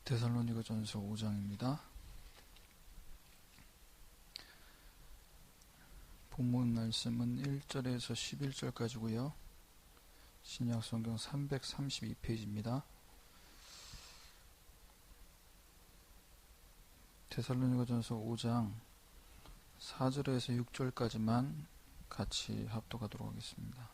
데살로니가전서 5장입니다. 본문 말씀은 1절에서 11절까지고요. 신약성경 332페이지입니다. 데살로니가전서 5장 4절에서 6절까지만 같이 합독하도록 하겠습니다.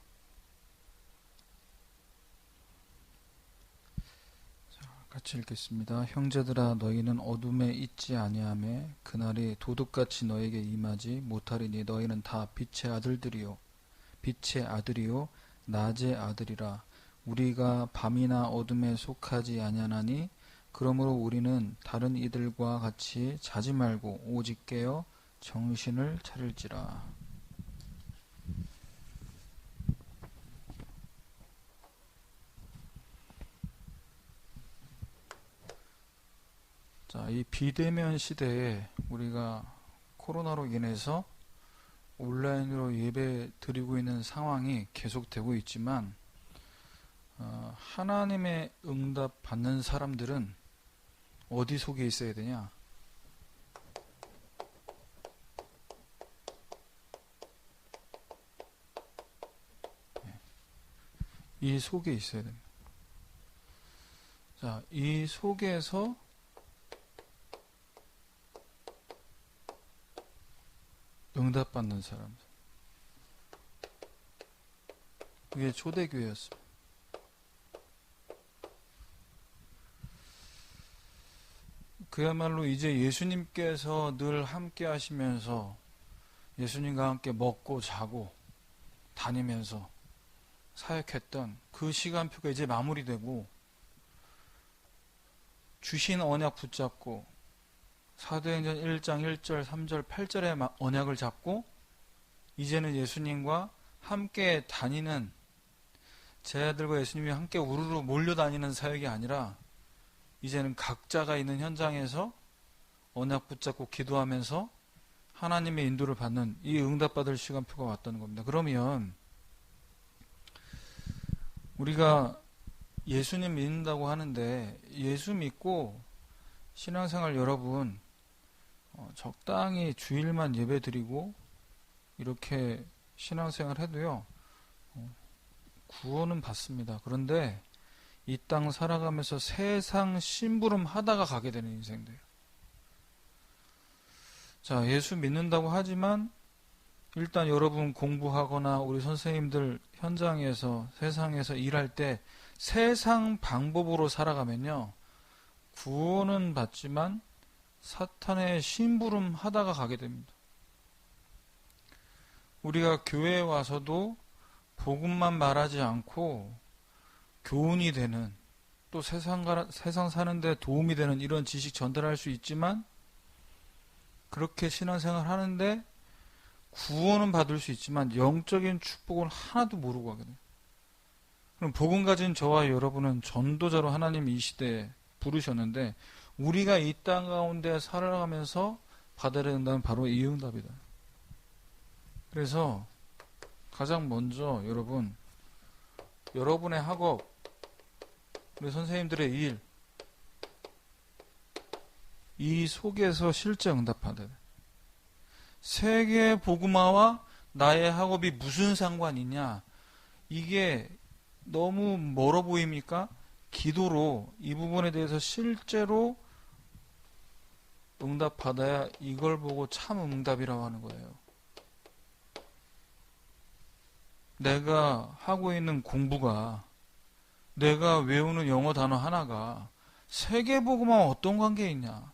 같이 읽겠습니다. 형제들아, 너희는 어둠에 있지 아니하매 그날이 도둑같이 너에게 임하지 못하리니 너희는 다 빛의 아들이요 낮의 아들이라. 우리가 밤이나 어둠에 속하지 아니하나니 그러므로 우리는 다른 이들과 같이 자지 말고 오직 깨어 정신을 차릴지라. 자, 이 비대면 시대에 우리가 코로나로 인해서 온라인으로 예배 드리고 있는 상황이 계속되고 있지만 하나님의 응답 받는 사람들은 어디 속에 있어야 되냐? 이 속에 있어야 됩니다. 자, 이 속에서 응답받는 사람들. 그게 초대교회였습니다. 그야말로 이제 예수님께서 늘 함께 하시면서 예수님과 함께 먹고 자고 다니면서 사역했던 그 시간표가 이제 마무리되고 주신 언약 붙잡고 사도행전 1장 1절 3절 8절의 언약을 잡고 이제는 예수님과 함께 다니는, 제 아들과 예수님이 함께 우르르 몰려다니는 사역이 아니라 이제는 각자가 있는 현장에서 언약 붙잡고 기도하면서 하나님의 인도를 받는 이 응답받을 시간표가 왔다는 겁니다. 그러면 우리가 예수님 믿는다고 하는데 예수 믿고 신앙생활 여러분 적당히 주일만 예배 드리고 이렇게 신앙생활 해도요 구원은 받습니다. 그런데 이 땅 살아가면서 세상 심부름 하다가 가게 되는 인생들. 자, 예수 믿는다고 하지만 일단 여러분 공부하거나 우리 선생님들 현장에서 세상에서 일할 때 세상 방법으로 살아가면요 구원은 받지만 사탄의 심부름 하다가 가게 됩니다. 우리가 교회에 와서도 복음만 말하지 않고 교훈이 되는, 또 세상 사는데 도움이 되는 이런 지식 전달할 수 있지만 그렇게 신앙생활 하는데 구원은 받을 수 있지만 영적인 축복은 하나도 모르고 하게 돼요. 그럼 복음 가진 저와 여러분은 전도자로 하나님이 이 시대에 부르셨는데 우리가 이 땅 가운데 살아가면서 받아야 된다는 바로 이 응답이다. 그래서 가장 먼저 여러분의 학업, 우리 선생님들의 일, 이 속에서 실제 응답받아야 돼. 세계 복음화와 나의 학업이 무슨 상관이냐? 이게 너무 멀어 보입니까? 기도로 이 부분에 대해서 실제로 응답받아야 이걸 보고 참 응답이라고 하는 거예요. 내가 하고 있는 공부가, 내가 외우는 영어 단어 하나가 세계복음화와 어떤 관계에 있냐?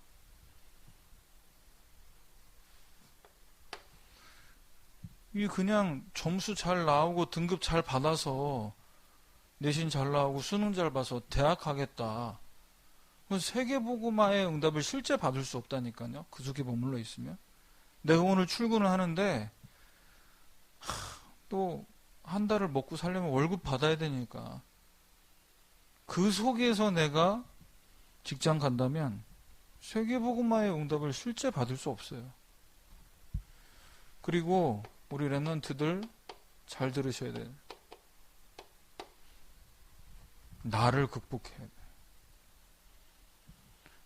이게 그냥 점수 잘 나오고 등급 잘 받아서 내신 잘 나오고 수능 잘 봐서 대학 가겠다. 세계복음화의 응답을 실제 받을 수 없다니까요. 그 속에 머물러 있으면. 내가 오늘 출근을 하는데 또 한 달을 먹고 살려면 월급 받아야 되니까 그 속에서 내가 직장 간다면 세계복음화의 응답을 실제 받을 수 없어요. 그리고 우리 랩런트들 잘 들으셔야 돼요. 나를 극복해야 돼.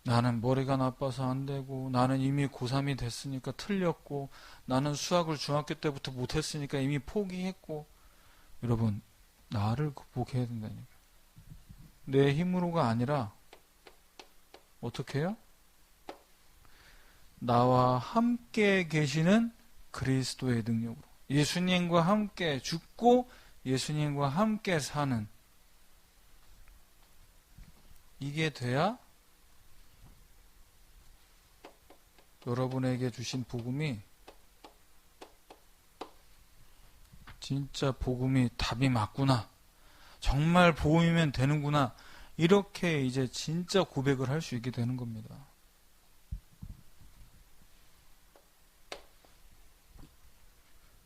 나는 머리가 나빠서 안 되고, 나는 이미 고3이 됐으니까 틀렸고, 나는 수학을 중학교 때부터 못했으니까 이미 포기했고. 여러분, 나를 극복해야 된다니까. 내 힘으로가 아니라 어떻게 해요? 나와 함께 계시는 그리스도의 능력으로, 예수님과 함께 죽고 예수님과 함께 사는, 이게 돼야 여러분에게 주신 복음이 진짜 복음이 답이 맞구나, 정말 복음이면 되는구나, 이렇게 이제 진짜 고백을 할 수 있게 되는 겁니다.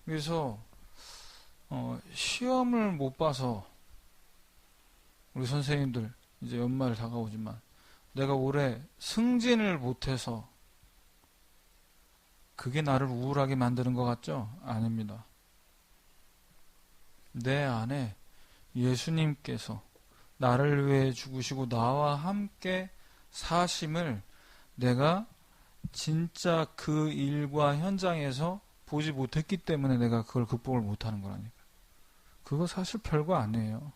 그래서 시험을 못 봐서 우리 선생님들 이제 연말 다가오지만 내가 올해 승진을 못해서 그게 나를 우울하게 만드는 것 같죠? 아닙니다. 내 안에 예수님께서 나를 위해 죽으시고 나와 함께 사심을 내가 진짜 그 일과 현장에서 보지 못했기 때문에 내가 그걸 극복을 못하는 거라니까. 그거 사실 별거 아니에요.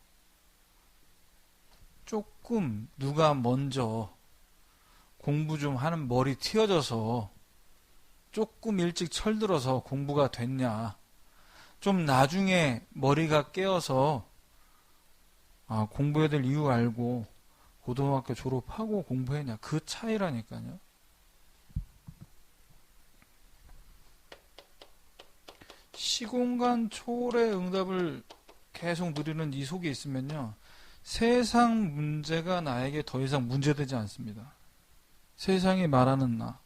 조금 누가 먼저 공부 좀 하는 머리 튀어져서 조금 일찍 철들어서 공부가 됐냐, 좀 나중에 머리가 깨어서 공부해야 될 이유 알고 고등학교 졸업하고 공부했냐, 그 차이라니까요. 시공간 초월의 응답을 계속 누리는 이 속에 있으면요, 세상 문제가 나에게 더 이상 문제되지 않습니다. 세상이 말하는 나,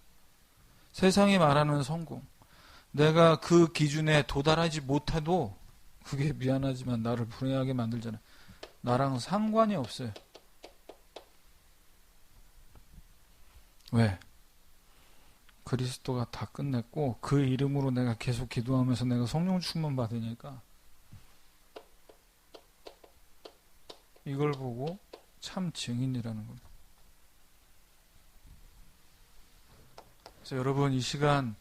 세상이 말하는 성공, 내가 그 기준에 도달하지 못해도 그게 미안하지만 나를 불행하게 만들잖아요. 나랑 상관이 없어요. 왜? 그리스도가 다 끝냈고 그 이름으로 내가 계속 기도하면서 내가 성령 충만 받으니까 이걸 보고 참 증인이라는 겁니다. 그래서 여러분, 이 시간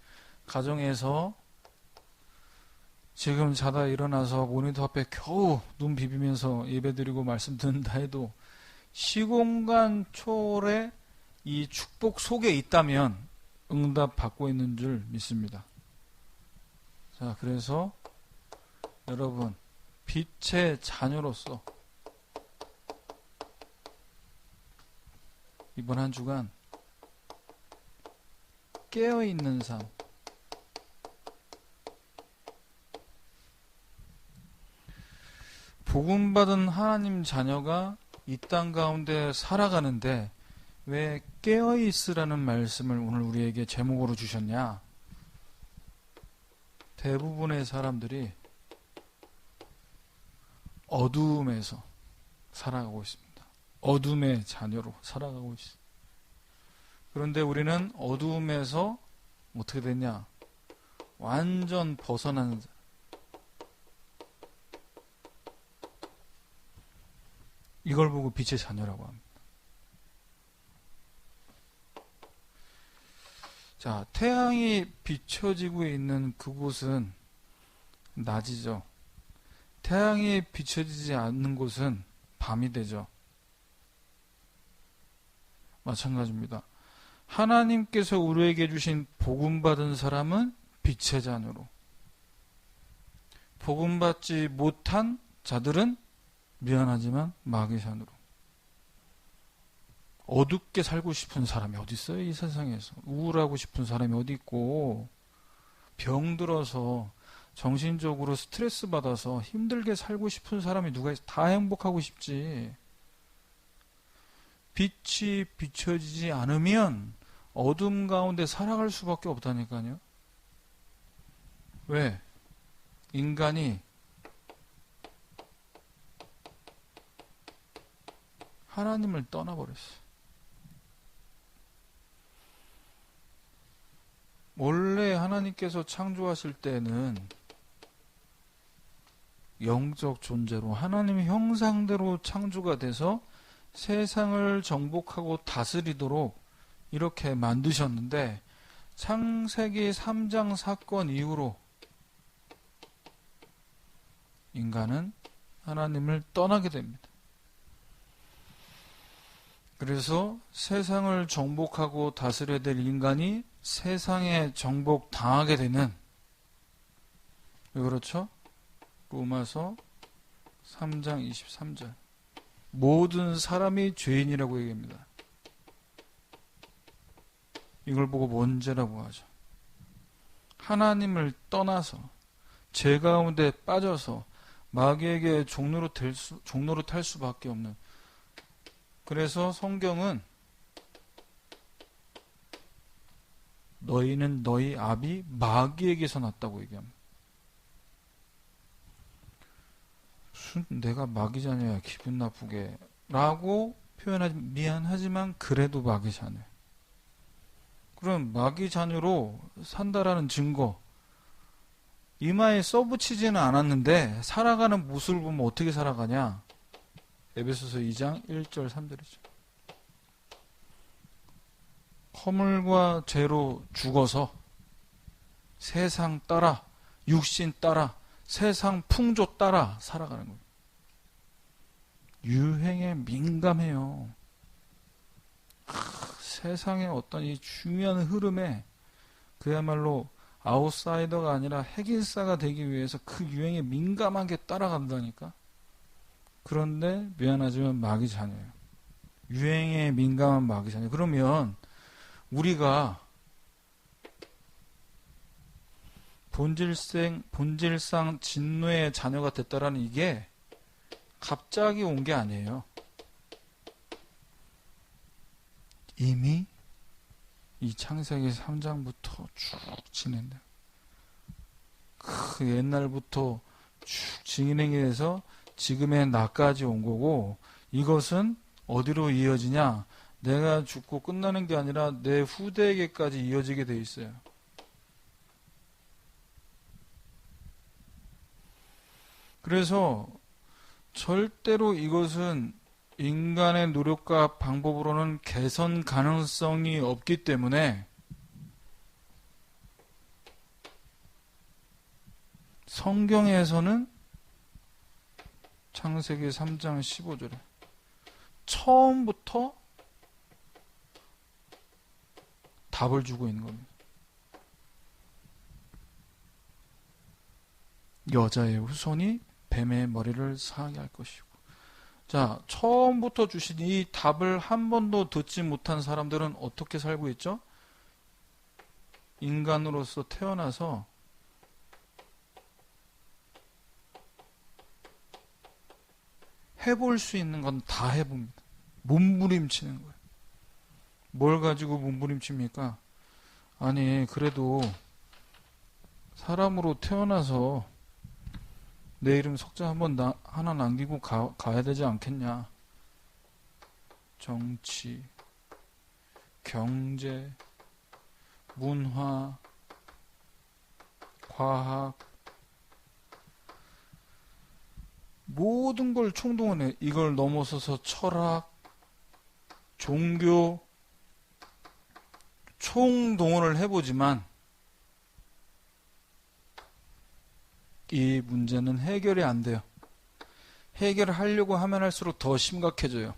가정에서 지금 자다 일어나서 모니터 앞에 겨우 눈 비비면서 예배드리고 말씀 듣는다 해도 시공간 초월의 이 축복 속에 있다면 응답 받고 있는 줄 믿습니다. 자, 그래서 여러분, 빛의 자녀로서 이번 한 주간 깨어있는 삶, 복음받은 하나님 자녀가 이 땅 가운데 살아가는데 왜 깨어있으라는 말씀을 오늘 우리에게 제목으로 주셨냐? 대부분의 사람들이 어두움에서 살아가고 있습니다. 어둠의 자녀로 살아가고 있습니다. 그런데 우리는 어두움에서 어떻게 됐냐? 완전 벗어나는, 이걸 보고 빛의 자녀라고 합니다. 자, 태양이 비춰지고 있는 그곳은 낮이죠. 태양이 비춰지지 않는 곳은 밤이 되죠. 마찬가지입니다. 하나님께서 우리에게 주신 복음받은 사람은 빛의 자녀로, 복음받지 못한 자들은 미안하지만 마귀의 자녀로. 어둡게 살고 싶은 사람이 어디 있어요? 이 세상에서. 우울하고 싶은 사람이 어디 있고, 병들어서 정신적으로 스트레스 받아서 힘들게 살고 싶은 사람이 누가 있어? 다 행복하고 싶지. 빛이 비춰지지 않으면 어둠 가운데 살아갈 수밖에 없다니까요. 왜? 인간이 하나님을 떠나버렸어요. 원래 하나님께서 창조하실 때는 영적 존재로 하나님의 형상대로 창조가 돼서 세상을 정복하고 다스리도록 이렇게 만드셨는데 창세기 3장 사건 이후로 인간은 하나님을 떠나게 됩니다. 그래서 세상을 정복하고 다스려야 될 인간이 세상에 정복당하게 되는, 왜 그렇죠? 로마서 3장 23절. 모든 사람이 죄인이라고 얘기합니다. 이걸 보고 뭔죄라고 하죠. 하나님을 떠나서 죄 가운데 빠져서 마귀에게 종로로 탈 수밖에 없는. 그래서 성경은 너희는 너희 아비 마귀에게서 났다고 얘기합니다. 내가 마귀 자녀야 기분 나쁘게 라고 표현하지, 미안하지만 그래도 마귀 자녀. 그럼 마귀 자녀로 산다라는 증거, 이마에 써붙이지는 않았는데 살아가는 모습을 보면 어떻게 살아가냐? 에베소서 2장 1절 3절이죠. 허물과 죄로 죽어서 세상 따라, 육신 따라, 세상 풍조 따라 살아가는 거예요. 유행에 민감해요. 세상의 어떤 이 중요한 흐름에 그야말로 아웃사이더가 아니라 핵인싸가 되기 위해서 그 유행에 민감하게 따라간다니까. 그런데 미안하지만 마귀 자녀예요. 유행에 민감한 마귀 자녀. 그러면 우리가 본질상 진노의 자녀가 됐다라는 이게 갑자기 온 게 아니에요. 이미 이 창세기 3장부터 쭉 진행돼요. 그 옛날부터 쭉 진행이 돼서 지금의 나까지 온 거고, 이것은 어디로 이어지냐? 내가 죽고 끝나는 게 아니라 내 후대에게까지 이어지게 돼 있어요. 그래서 절대로 이것은 인간의 노력과 방법으로는 개선 가능성이 없기 때문에 성경에서는 창세기 3장 15절에 처음부터 답을 주고 있는 겁니다. 여자의 후손이 뱀의 머리를 상하게 할 것이고. 자, 처음부터 주신 이 답을 한 번도 듣지 못한 사람들은 어떻게 살고 있죠? 인간으로서 태어나서 해볼 수 있는 건 다 해봅니다. 몸부림치는 거예요. 뭘 가지고 몸부림칩니까? 아니, 그래도 사람으로 태어나서 내 이름 석자 한번 하나 남기고 가야 되지 않겠냐? 정치, 경제, 문화, 과학, 모든 걸 총동원해. 이걸 넘어서서 철학, 종교, 총동원을 해보지만 이 문제는 해결이 안 돼요. 해결을 하려고 하면 할수록 더 심각해져요.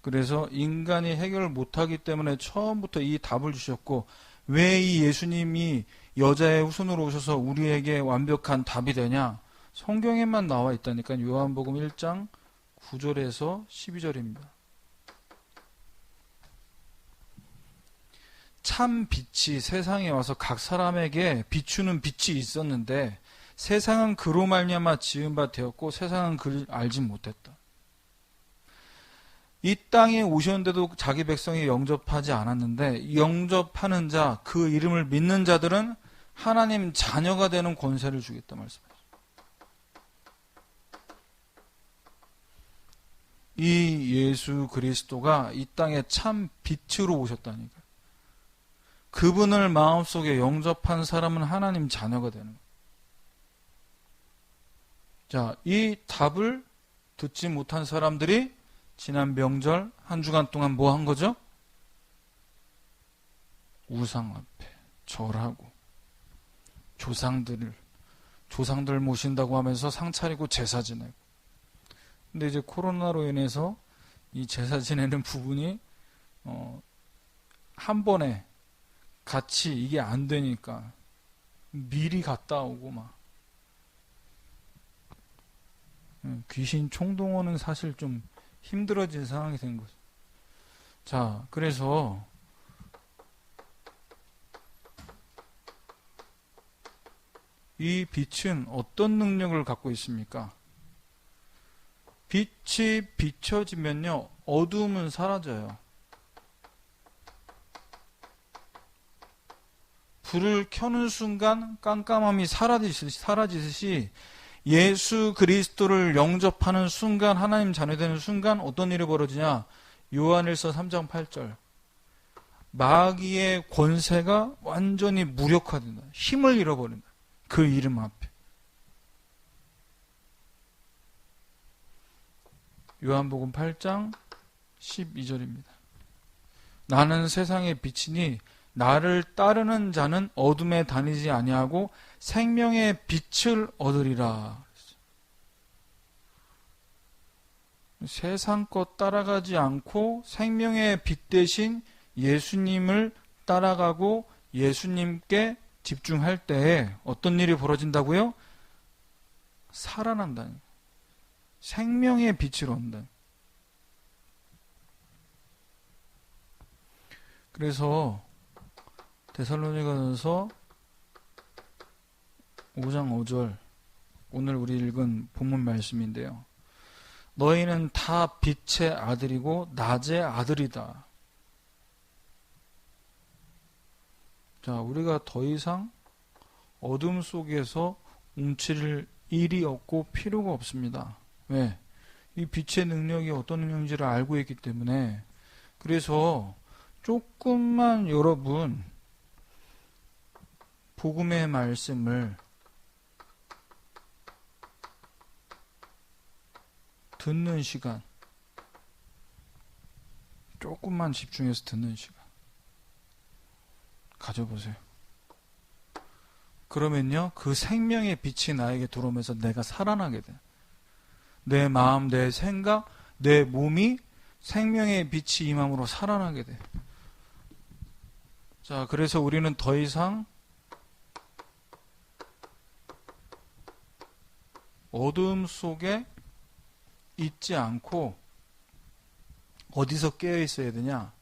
그래서 인간이 해결을 못하기 때문에 처음부터 이 답을 주셨고, 왜 이 예수님이 여자의 후손으로 오셔서 우리에게 완벽한 답이 되냐? 성경에만 나와 있다니까. 요한복음 1장 9절에서 12절입니다. 참 빛이 세상에 와서 각 사람에게 비추는 빛이 있었는데 세상은 그로 말미암아 지은 바 되었고 세상은 그를 알지 못했다. 이 땅에 오셨는데도 자기 백성이 영접하지 않았는데 영접하는 자, 그 이름을 믿는 자들은 하나님 자녀가 되는 권세를 주겠다 말씀하셨어요. 이 예수 그리스도가 이 땅에 참 빛으로 오셨다니까요. 그분을 마음속에 영접한 사람은 하나님 자녀가 되는 거예요. 자, 이 답을 듣지 못한 사람들이 지난 명절 한 주간 동안 뭐 한 거죠? 우상 앞에 절하고 조상들 모신다고 하면서 상 차리고 제사 지내고. 근데 이제 코로나로 인해서 이 제사 지내는 부분이 한 번에 같이 이게 안 되니까 미리 갔다 오고 막 귀신 총동원은 사실 좀 힘들어진 상황이 된 거죠. 자, 그래서 이 빛은 어떤 능력을 갖고 있습니까? 빛이 비춰지면요, 어두움은 사라져요. 불을 켜는 순간 깜깜함이 사라지듯이 예수 그리스도를 영접하는 순간, 하나님 자녀 되는 순간 어떤 일이 벌어지냐? 요한일서 3장 8절. 마귀의 권세가 완전히 무력화된다. 힘을 잃어버린다. 그 이름 앞에. 요한복음 8장 12절입니다. 나는 세상의 빛이니 나를 따르는 자는 어둠에 다니지 아니하고 생명의 빛을 얻으리라. 세상 것 따라가지 않고 생명의 빛 대신 예수님을 따라가고 예수님께 집중할 때에 어떤 일이 벌어진다고요? 살아난다는 거예요. 생명의 빛을 얻는다. 그래서 데살로니가전서 5장 5절, 오늘 우리 읽은 본문 말씀인데요. 너희는 다 빛의 아들이고 낮의 아들이다. 자, 우리가 더 이상 어둠 속에서 움츠릴 일이 없고 필요가 없습니다. 왜? 이 빛의 능력이 어떤 능력인지를 알고 있기 때문에. 그래서 조금만 여러분 복음의 말씀을 듣는 시간, 조금만 집중해서 듣는 시간 가져보세요. 그러면요, 그 생명의 빛이 나에게 들어오면서 내가 살아나게 돼. 내 마음, 내 생각, 내 몸이 생명의 빛이 임함으로 살아나게 돼. 자, 그래서 우리는 더 이상 어둠 속에 있지 않고 어디서 깨어 있어야 되냐?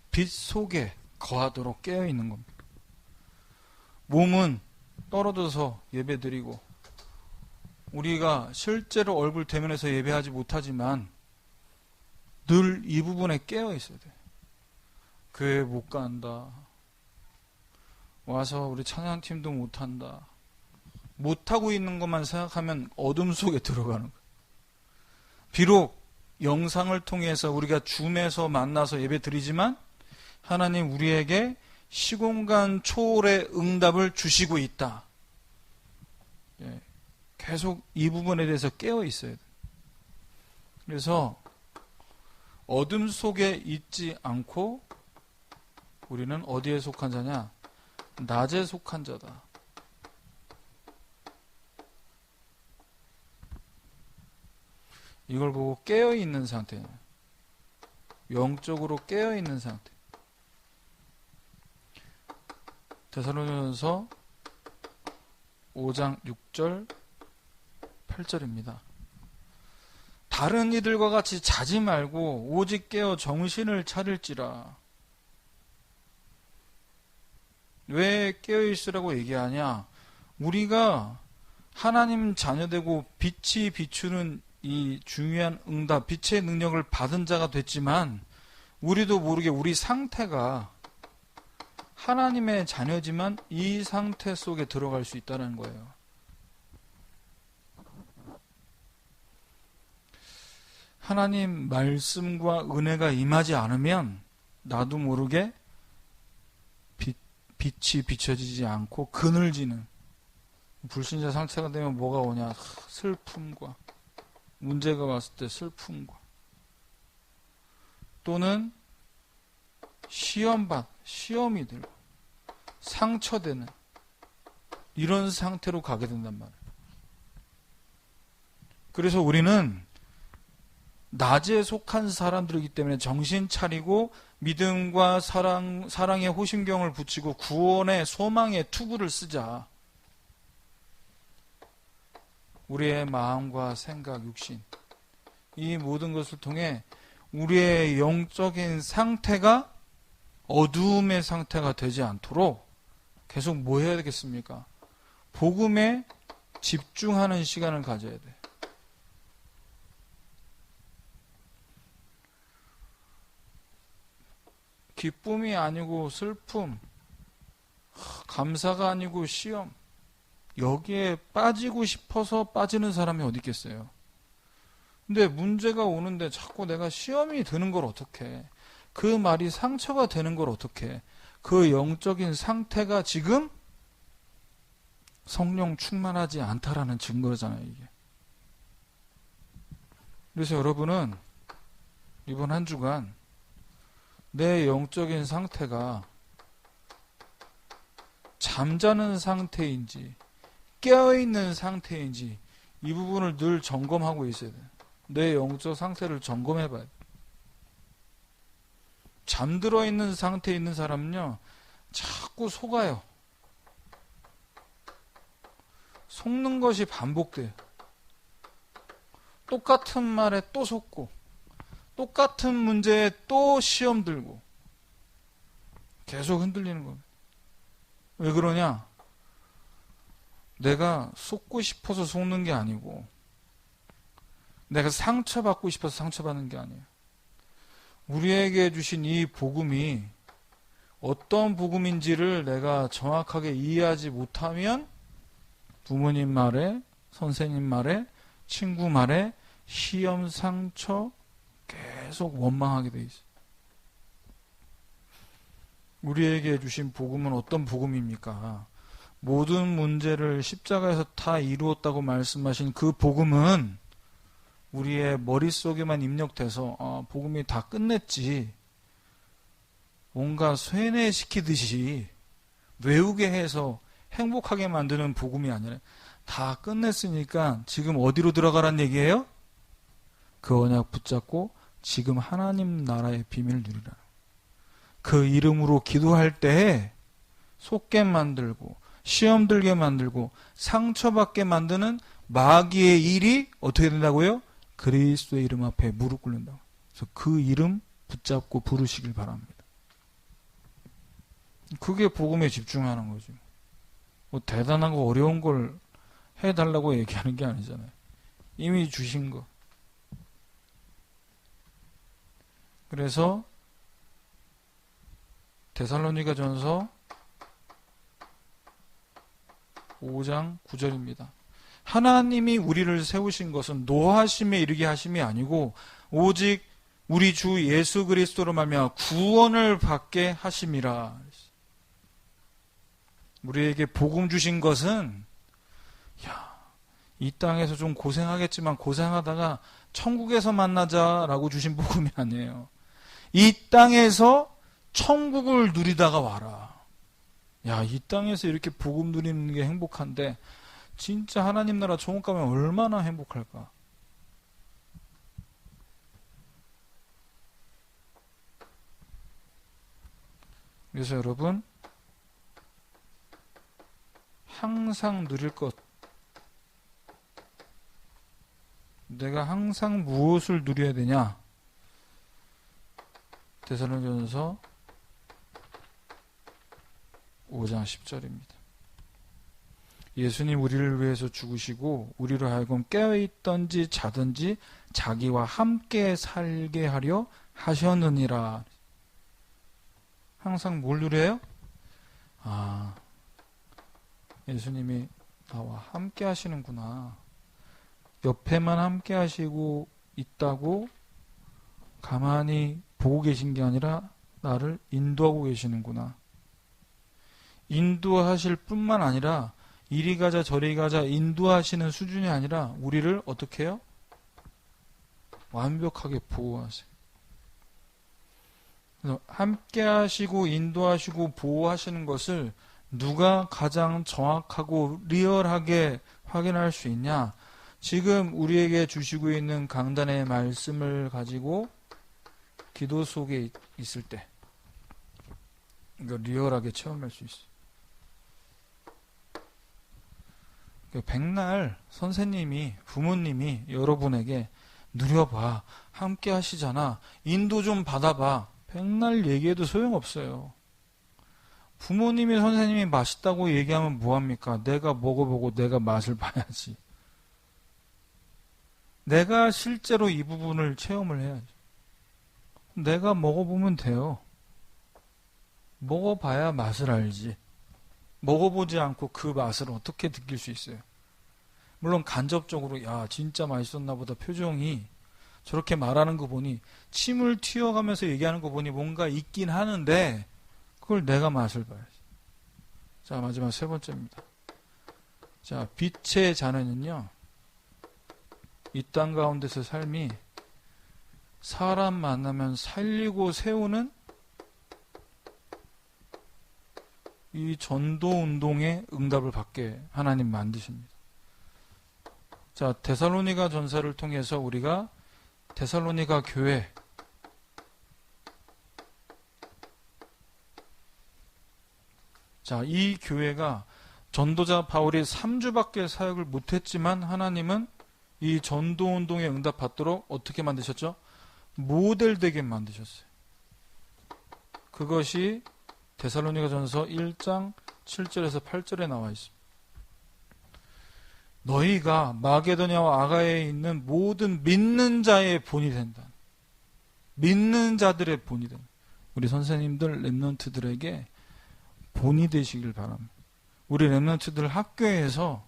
빛 속에 거하도록 깨어 있는 겁니다. 몸은 떨어져서 예배드리고 우리가 실제로 얼굴 대면해서 예배하지 못하지만 늘 이 부분에 깨어 있어야 돼. 교회 못 간다. 와서 우리 찬양팀도 못한다. 못하고 있는 것만 생각하면 어둠 속에 들어가는 거예요. 비록 영상을 통해서 우리가 줌에서 만나서 예배 드리지만 하나님 우리에게 시공간 초월의 응답을 주시고 있다. 계속 이 부분에 대해서 깨어 있어야 돼. 그래서 어둠 속에 있지 않고 우리는 어디에 속한 자냐? 낮에 속한 자다. 이걸 보고 깨어 있는 상태, 영적으로 깨어 있는 상태. 데살로니가전서 5장 6절 8절입니다. 다른 이들과 같이 자지 말고 오직 깨어 정신을 차릴지라. 왜 깨어있으라고 얘기하냐? 우리가 하나님 자녀되고 빛이 비추는 이 중요한 응답, 빛의 능력을 받은 자가 됐지만 우리도 모르게 우리 상태가 하나님의 자녀지만 이 상태 속에 들어갈 수 있다는 거예요. 하나님 말씀과 은혜가 임하지 않으면 나도 모르게 빛이 비춰지지 않고 그늘지는 불신자 상태가 되면 뭐가 오냐? 슬픔과 문제가 왔을 때 슬픔과 또는 시험이 들고 상처되는 이런 상태로 가게 된단 말이에요. 그래서 우리는 낮에 속한 사람들이기 때문에 정신 차리고 믿음과 사랑의 호심경을 붙이고 구원의 소망의 투구를 쓰자. 우리의 마음과 생각, 육신 이 모든 것을 통해 우리의 영적인 상태가 어두움의 상태가 되지 않도록 계속 뭐 해야 되겠습니까? 복음에 집중하는 시간을 가져야 돼. 기쁨이 아니고 슬픔, 감사가 아니고 시험, 여기에 빠지고 싶어서 빠지는 사람이 어디 있겠어요? 근데 문제가 오는데 자꾸 내가 시험이 드는 걸 어떡해? 그 말이 상처가 되는 걸 어떡해? 그 영적인 상태가 지금 성령 충만하지 않다라는 증거잖아요, 이게. 그래서 여러분은 이번 한 주간 내 영적인 상태가 잠자는 상태인지 깨어있는 상태인지 이 부분을 늘 점검하고 있어야 돼요. 내 영적 상태를 점검해봐야 돼요. 잠들어 있는 상태에 있는 사람은요, 자꾸 속아요. 속는 것이 반복돼요. 똑같은 말에 또 속고, 똑같은 문제에 또 시험 들고, 계속 흔들리는 겁니다. 왜 그러냐? 내가 속고 싶어서 속는 게 아니고, 내가 상처받고 싶어서 상처받는 게 아니에요. 우리에게 주신 이 복음이 어떤 복음인지를 내가 정확하게 이해하지 못하면 부모님 말에, 선생님 말에, 친구 말에 시험, 상처 계속 원망하게 돼 있어요. 우리에게 주신 복음은 어떤 복음입니까? 모든 문제를 십자가에서 다 이루었다고 말씀하신 그 복음은 우리의 머릿속에만 입력돼서 복음이 다 끝냈지, 뭔가 쇠뇌시키듯이 외우게 해서 행복하게 만드는 복음이 아니라 다 끝냈으니까 지금 어디로 들어가란 얘기예요? 그 언약 붙잡고 지금 하나님 나라의 비밀을 누리라. 그 이름으로 기도할 때에 속게 만들고 시험 들게 만들고 상처받게 만드는 마귀의 일이 어떻게 된다고요? 그리스도의 이름 앞에 무릎 꿇는다. 그래서 그 이름 붙잡고 부르시길 바랍니다. 그게 복음에 집중하는 거죠. 뭐 대단하고 어려운 걸 해달라고 얘기하는 게 아니잖아요. 이미 주신 거. 그래서 데살로니가전서 5장 9절입니다. 하나님이 우리를 세우신 것은 노하심에 이르게 하심이 아니고 오직 우리 주 예수 그리스도로 말미암아 구원을 받게 하심이라. 우리에게 복음 주신 것은 이 땅에서 좀 고생하겠지만 고생하다가 천국에서 만나자라고 주신 복음이 아니에요. 이 땅에서 천국을 누리다가 와라. 이 땅에서 이렇게 복음 누리는 게 행복한데 진짜 하나님 나라 천국 가면 얼마나 행복할까? 그래서 여러분, 항상 누릴 것, 내가 항상 무엇을 누려야 되냐? 데살로니가전서 5장 10절입니다. 예수님 우리를 위해서 죽으시고 우리로 하여금 깨어있던지 자든지 자기와 함께 살게 하려 하셨느니라. 항상 뭘 누려요? 예수님이 나와 함께 하시는구나. 옆에만 함께 하시고 있다고 가만히 보고 계신 게 아니라 나를 인도하고 계시는구나. 인도하실 뿐만 아니라 이리 가자 저리 가자 인도하시는 수준이 아니라 우리를 어떻게 해요? 완벽하게 보호하세요. 그래서 함께 하시고 인도하시고 보호하시는 것을 누가 가장 정확하고 리얼하게 확인할 수 있냐? 지금 우리에게 주시고 있는 강단의 말씀을 가지고 기도 속에 있을 때 이거 리얼하게 체험할 수 있어요. 백날 선생님이, 부모님이 여러분에게 누려봐, 함께 하시잖아, 인도 좀 받아봐, 백날 얘기해도 소용없어요. 부모님이 선생님이 맛있다고 얘기하면 뭐합니까? 내가 먹어보고 내가 맛을 봐야지. 내가 실제로 이 부분을 체험을 해야지. 내가 먹어보면 돼요. 먹어봐야 맛을 알지. 먹어보지 않고 그 맛을 어떻게 느낄 수 있어요? 물론 간접적으로 야 진짜 맛있었나 보다 표정이 저렇게 말하는 거 보니 침을 튀어가면서 얘기하는 거 보니 뭔가 있긴 하는데 그걸 내가 맛을 봐야지. 자, 마지막 세 번째입니다. 자, 빛의 자녀는요, 이 땅 가운데서 삶이 사람 만나면 살리고 세우는 이 전도 운동에 응답을 받게 하나님 만드십니다. 자, 데살로니가 전서를 통해서 우리가 데살로니가 교회, 자, 이 교회가 전도자 바울이 3주밖에 사역을 못했지만 하나님은 이 전도 운동에 응답받도록 어떻게 만드셨죠? 모델되게 만드셨어요. 그것이 데살로니가 전서 1장 7절에서 8절에 나와 있습니다. 너희가 마게도냐와 아가야에 있는 모든 믿는 자의 본이 된다. 믿는 자들의 본이 된다. 우리 선생님들, 랩런트들에게 본이 되시길 바랍니다. 우리 랩런트들 학교에서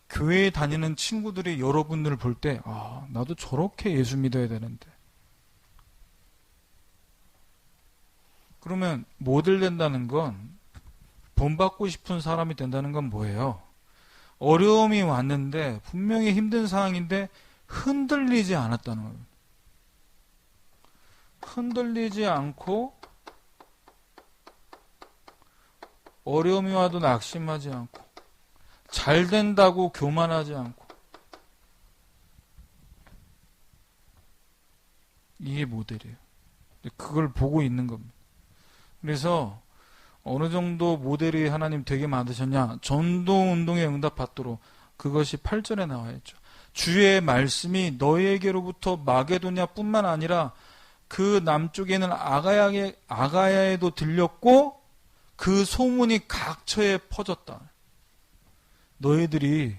교회에 다니는 친구들이 여러분들을 볼 때, 아, 나도 저렇게 예수 믿어야 되는데. 그러면 모델 된다는 건, 본받고 싶은 사람이 된다는 건 뭐예요? 어려움이 왔는데, 분명히 힘든 상황인데, 흔들리지 않았다는 거예요. 흔들리지 않고, 어려움이 와도 낙심하지 않고, 잘 된다고 교만하지 않고, 이게 모델이에요. 그걸 보고 있는 겁니다. 그래서 어느 정도 모델이 하나님 되게 만드셨냐? 전도 운동에 응답받도록 그것이 8절에 나와 있죠. 주의 말씀이 너희에게로부터 마게도냐뿐만 아니라 그 남쪽에는 아가야에도 들렸고 그 소문이 각처에 퍼졌다. 너희들이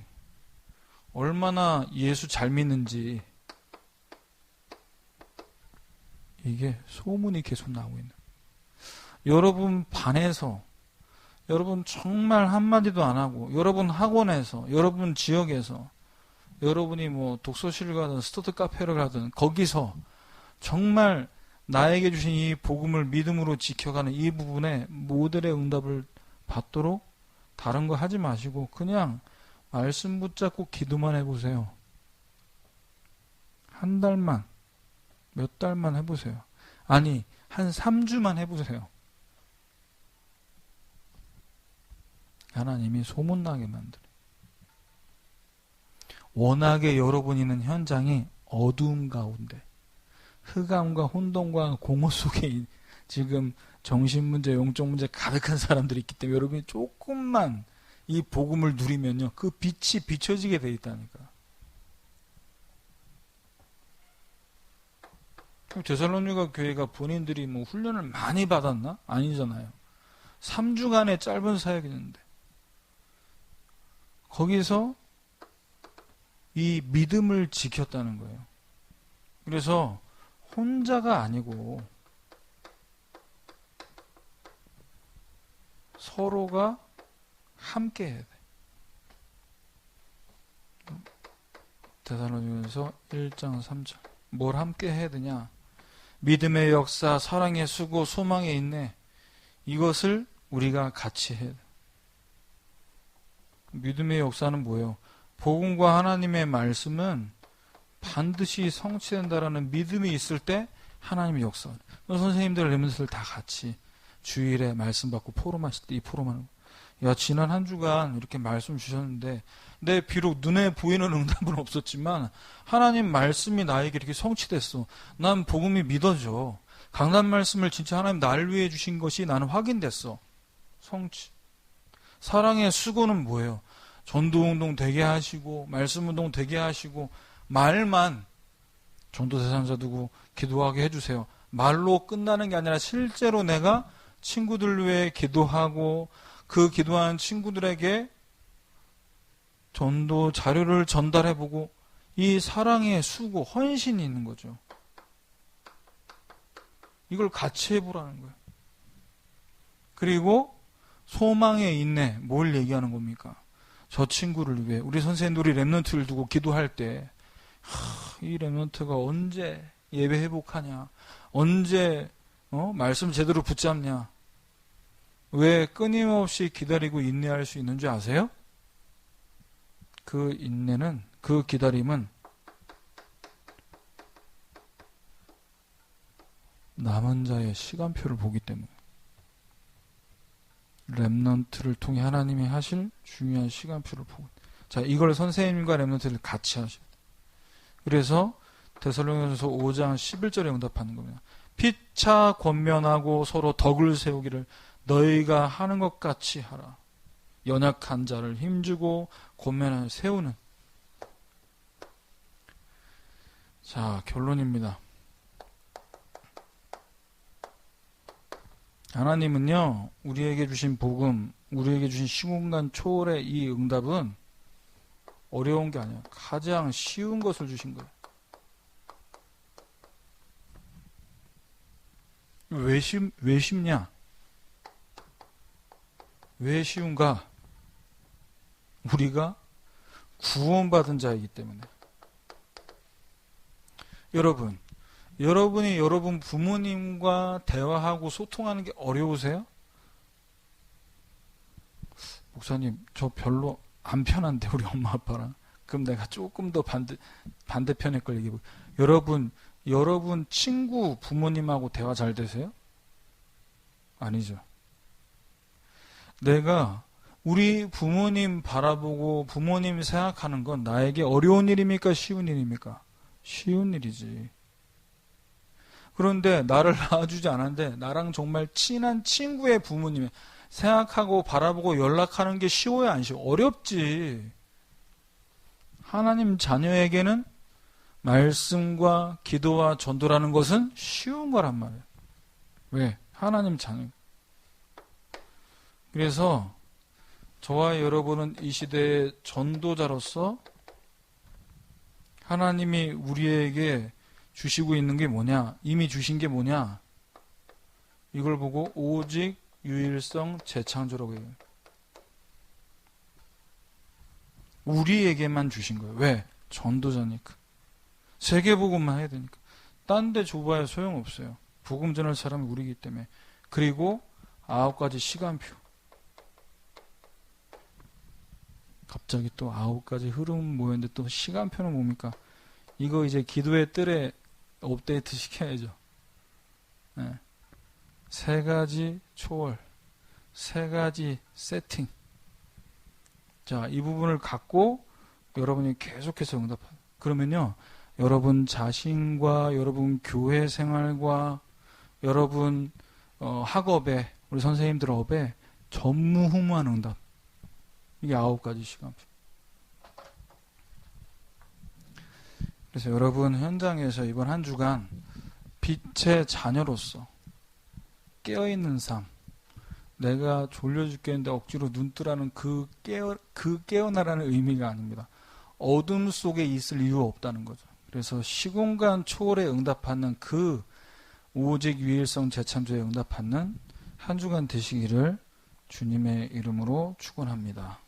얼마나 예수 잘 믿는지 이게 소문이 계속 나오고 있는. 여러분 반에서, 여러분 정말 한마디도 안 하고, 여러분 학원에서, 여러분 지역에서, 여러분이 뭐 독서실을 가든 스터디 카페를 가든 거기서 정말 나에게 주신 이 복음을 믿음으로 지켜가는 이 부분에 모델의 응답을 받도록 다른 거 하지 마시고 그냥 말씀 붙잡고 기도만 해보세요. 한 달만, 몇 달만 해보세요. 아니, 한 3주만 해보세요. 하나님이 소문나게 만들어요. 워낙에 여러분 있는 현장이 어두움 가운데 흑암과 혼돈과 공허 속에 지금 정신문제, 영적 문제 가득한 사람들이 있기 때문에 여러분이 조금만 이 복음을 누리면요, 그 빛이 비춰지게 돼 있다니까. 데살로니가 교회가 본인들이 뭐 훈련을 많이 받았나? 아니잖아요. 3주간의 짧은 사역이었는데 거기서 이 믿음을 지켰다는 거예요. 그래서 혼자가 아니고 서로가 함께 해야 돼. 데살로니가서 1장 3절. 뭘 함께 해야 되냐? 믿음의 역사, 사랑의 수고, 소망의 인내, 이것을 우리가 같이 해야 돼. 믿음의 역사는 뭐예요? 복음과 하나님의 말씀은 반드시 성취된다라는 믿음이 있을 때 하나님의 역사. 선생님들 렘넌트들 다 같이 주일에 말씀 받고 포럼하실 때 이 포럼하는 야, 지난 한 주간 이렇게 말씀 주셨는데 내 비록 눈에 보이는 응답은 없었지만 하나님 말씀이 나에게 이렇게 성취됐어. 난 복음이 믿어져. 강단 말씀을 진짜 하나님 나를 위해 주신 것이 나는 확인됐어. 성취. 사랑의 수고는 뭐예요? 전도운동 되게 하시고 말씀운동 되게 하시고 말만 전도 대상자 두고 기도하게 해주세요. 말로 끝나는 게 아니라 실제로 내가 친구들 위해 기도하고 그 기도한 친구들에게 전도 자료를 전달해보고 이 사랑의 수고, 헌신이 있는 거죠. 이걸 같이 해보라는 거예요. 그리고 소망의 인내, 뭘 얘기하는 겁니까? 저 친구를 위해 우리 선생님들이 렘넌트를 두고 기도할 때 이 렘넌트가 언제 예배 회복하냐, 언제 말씀 제대로 붙잡냐, 왜 끊임없이 기다리고 인내할 수 있는 줄 아세요? 그 인내는, 그 기다림은 남은 자의 시간표를 보기 때문에 렘넌트를 통해 하나님이 하실 중요한 시간표를 보고, 자, 이걸 선생님과 렘넌트를 같이 하셔야 돼요. 그래서 데살로니가전서 5장 11절에 응답하는 겁니다. 피차 권면하고 서로 덕을 세우기를 너희가 하는 것 같이 하라. 연약한 자를 힘주고 권면하여 세우는. 자, 결론입니다. 하나님은요, 우리에게 주신 복음, 우리에게 주신 시공간 초월의 이 응답은 어려운 게 아니야. 가장 쉬운 것을 주신 거예요. 왜 쉽냐? 왜 쉬운가? 우리가 구원받은 자이기 때문에. 여러분이 여러분 부모님과 대화하고 소통하는 게 어려우세요? 목사님, 저 별로 안 편한데 우리 엄마 아빠랑. 그럼 내가 조금 더 반대편에 걸 얘기해볼게요. 여러분 친구 부모님하고 대화 잘 되세요? 아니죠. 내가 우리 부모님 바라보고 부모님 생각하는 건 나에게 어려운 일입니까? 쉬운 일입니까? 쉬운 일이지. 그런데 나를 낳아주지 않았는데 나랑 정말 친한 친구의 부모님 생각하고 바라보고 연락하는 게 쉬워야 안 쉬워? 어렵지. 하나님 자녀에게는 말씀과 기도와 전도라는 것은 쉬운 거란 말이에요. 왜? 하나님 자녀. 그래서 저와 여러분은 이 시대의 전도자로서 하나님이 우리에게 주시고 있는 게 뭐냐? 이미 주신 게 뭐냐? 이걸 보고 오직 유일성 재창조라고 해요. 우리에게만 주신 거예요. 왜? 전도자니까. 세계복음만 해야 되니까. 딴 데 줘봐야 소용없어요. 복음 전할 사람이 우리이기 때문에. 그리고 9가지 시간표. 갑자기 또 9가지 흐름 모였는데 또 시간표는 뭡니까? 이거 이제 기도의 뜰에 업데이트 시켜야죠. 네. 3가지 초월, 3가지 세팅. 자, 이 부분을 갖고 여러분이 계속해서 응답하세요. 그러면요, 여러분 자신과 여러분 교회 생활과 여러분 학업에, 우리 선생님들 업에 전무후무한 응답. 이게 9가지 시간표. 그래서 여러분 현장에서 이번 한 주간 빛의 자녀로서 깨어있는 삶, 내가 졸려 죽겠는데 억지로 눈 뜨라는 그 깨어나라는 의미가 아닙니다. 어둠 속에 있을 이유 없다는 거죠. 그래서 시공간 초월에 응답하는 그 오직 유일성 재창조에 응답하는 한 주간 되시기를 주님의 이름으로 축원합니다.